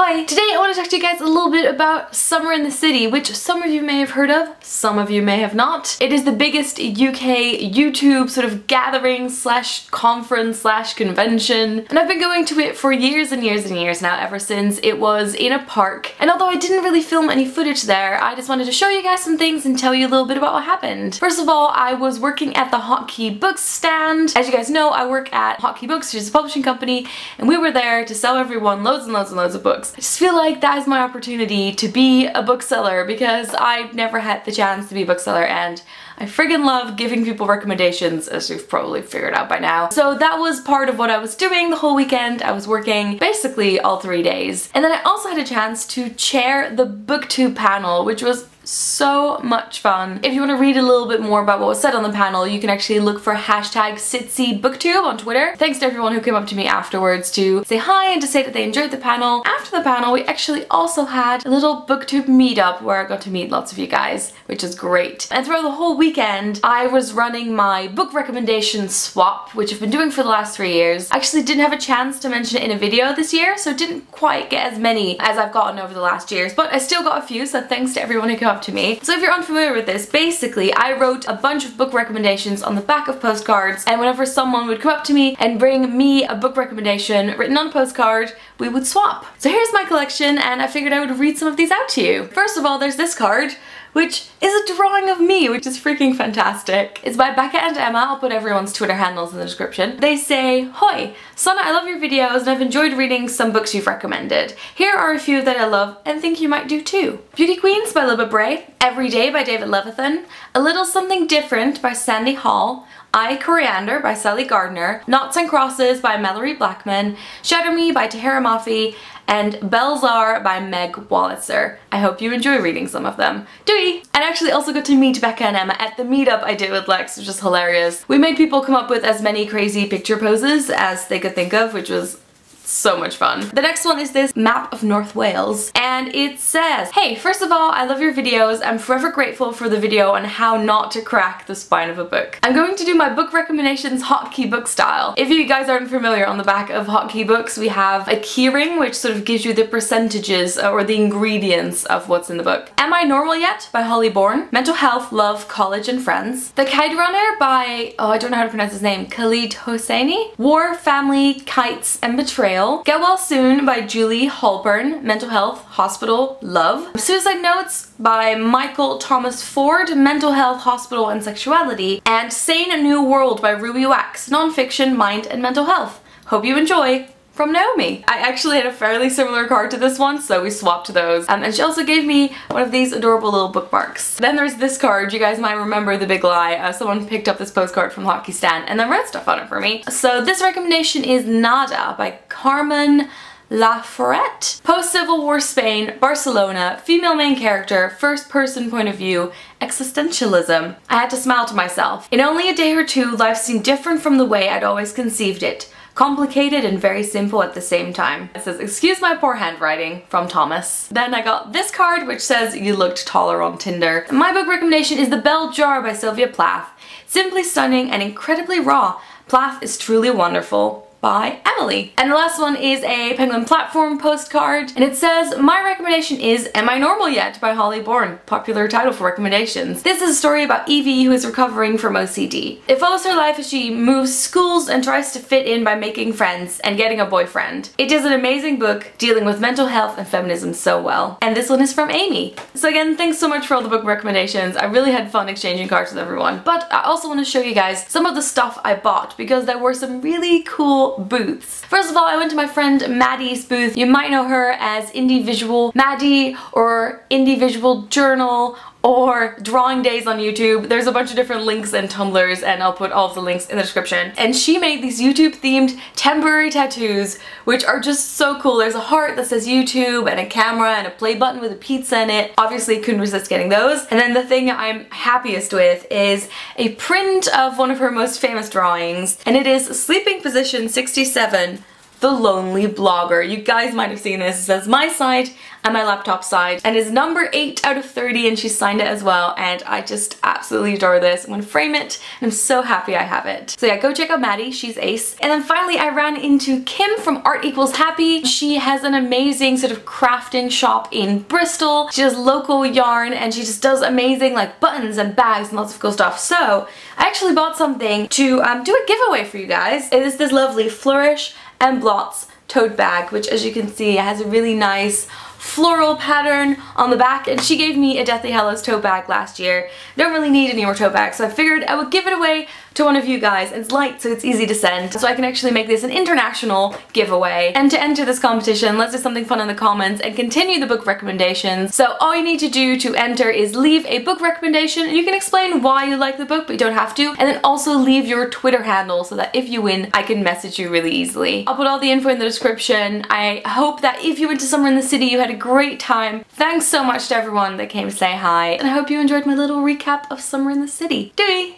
Hi! Today I want to talk to you guys a little bit about Summer in the City, which some of you may have heard of, some of you may have not. It is the biggest UK YouTube sort of gathering slash conference slash convention, and I've been going to it for years and years and years now, ever since it was in a park. And although I didn't really film any footage there, I just wanted to show you guys some things and tell you a little bit about what happened. First of all, I was working at the Hotkey Books stand. As you guys know, I work at Hotkey Books, which is a publishing company, and we were there to sell everyone loads and loads and loads of books. I just feel like that is my opportunity to be a bookseller because I've never had the chance to be a bookseller, and I friggin' love giving people recommendations, as you've probably figured out by now. So that was part of what I was doing the whole weekend. I was working basically all 3 days. And then I also had a chance to chair the BookTube panel, which was so much fun. If you want to read a little bit more about what was said on the panel, you can actually look for hashtag SitC BookTube on Twitter. Thanks to everyone who came up to me afterwards to say hi and to say that they enjoyed the panel. After the panel, we actually also had a little BookTube meetup where I got to meet lots of you guys, which is great. And throughout the whole weekend, I was running my book recommendation swap, which I've been doing for the last 3 years. I actually didn't have a chance to mention it in a video this year, so didn't quite get as many as I've gotten over the last years, but I still got a few, so thanks to everyone who came up to me. So if you're unfamiliar with this, basically I wrote a bunch of book recommendations on the back of postcards, and whenever someone would come up to me and bring me a book recommendation written on a postcard, we would swap. So here's my collection, and I figured I would read some of these out to you. First of all, there's this card, which is a drawing of me, which is freaking fantastic. It's by Becca and Emma. I'll put everyone's Twitter handles in the description. They say, "Hoi, Sana, I love your videos and I've enjoyed reading some books you've recommended. Here are a few that I love and think you might do too. Beauty Queens by Libba Bray, Every Day by David Levithan, A Little Something Different by Sandy Hall, I Coriander by Sally Gardner, Knots and Crosses by Mallory Blackman, Shatter Me by Tahira Mafi, and Belzar by Meg Wolitzer. I hope you enjoy reading some of them. Doei! And I actually also got to meet Becca and Emma at the meetup I did with Lex, which was hilarious. We made people come up with as many crazy picture poses as they could think of, which was so much fun. The next one is this map of North Wales, and it says, "Hey, first of all, I love your videos. I'm forever grateful for the video on how not to crack the spine of a book. I'm going to do my book recommendations Hotkey book style. If you guys aren't familiar, on the back of Hotkey Books we have a keyring which sort of gives you the percentages or the ingredients of what's in the book. Am I Normal Yet by Holly Bourne, Mental Health, Love, College and Friends, The Kite Runner by, oh I don't know how to pronounce his name, Khalid Hosseini, War, Family, Kites and Betrayal, Get Well Soon by Julie Holburn, Mental Health, Hospital, Love, Suicide Notes by Michael Thomas Ford, Mental Health, Hospital and Sexuality, and Sane A New World by Ruby Wax, Nonfiction, Mind and Mental Health. Hope you enjoy. From Naomi." I actually had a fairly similar card to this one, so we swapped those. And she also gave me one of these adorable little bookmarks. Then there's this card. You guys might remember The Big Lie. Someone picked up this postcard from Hotkey Stand and then read stuff on it for me. So this recommendation is Nada by Carmen Laforet. Post-Civil War Spain, Barcelona, female main character, first person point of view, existentialism. I had to smile to myself. In only a day or two, life seemed different from the way I'd always conceived it. Complicated and very simple at the same time. It says, "Excuse my poor handwriting," from Thomas. Then I got this card which says, "You looked taller on Tinder." My book recommendation is The Bell Jar by Sylvia Plath. Simply stunning and incredibly raw. Plath is truly wonderful. By Emily. And the last one is a Penguin Platform postcard, and it says, "My recommendation is Am I Normal Yet by Holly Bourne." Popular title for recommendations. This is a story about Evie, who is recovering from OCD. It follows her life as she moves schools and tries to fit in by making friends and getting a boyfriend. It is an amazing book dealing with mental health and feminism so well. And this one is from Amy. So again, thanks so much for all the book recommendations. I really had fun exchanging cards with everyone, but I also want to show you guys some of the stuff I bought because there were some really cool booths. First of all, I went to my friend Maddie's booth. You might know her as Indie Visual Maddie or Indie Visual Journal or Drawing Days on YouTube. There's a bunch of different links and Tumblrs, and I'll put all of the links in the description. And she made these YouTube themed temporary tattoos, which are just so cool. There's a heart that says YouTube and a camera and a play button with a pizza in it. Obviously couldn't resist getting those. And then the thing I'm happiest with is a print of one of her most famous drawings, and it is Sleeping Position 67 The Lonely Blogger. You guys might have seen this. It says my side and my laptop side, and is number 8 out of 30, and she signed it as well, and I just absolutely adore this. I'm gonna frame it, and I'm so happy I have it. So yeah, go check out Maddie, she's ace. And then finally I ran into Kim from Art Equals Happy. She has an amazing sort of crafting shop in Bristol. She does local yarn, and she just does amazing like buttons and bags and lots of cool stuff. So I actually bought something to do a giveaway for you guys. It is this lovely Flourish and Blots tote bag, which as you can see has a really nice floral pattern on the back, and she gave me a Deathly Hallows tote bag last year. I don't really need any more tote bags, so I figured I would give it away to one of you guys. It's light, so it's easy to send, so I can actually make this an international giveaway. And to enter this competition, let's do something fun in the comments and continue the book recommendations. So all you need to do to enter is leave a book recommendation, and you can explain why you like the book, but you don't have to, and then also leave your Twitter handle so that if you win, I can message you really easily. I'll put all the info in the description. I hope that if you went to Summer in the City, you had a great time. Thanks so much to everyone that came to say hi, and I hope you enjoyed my little recap of Summer in the City. Doei!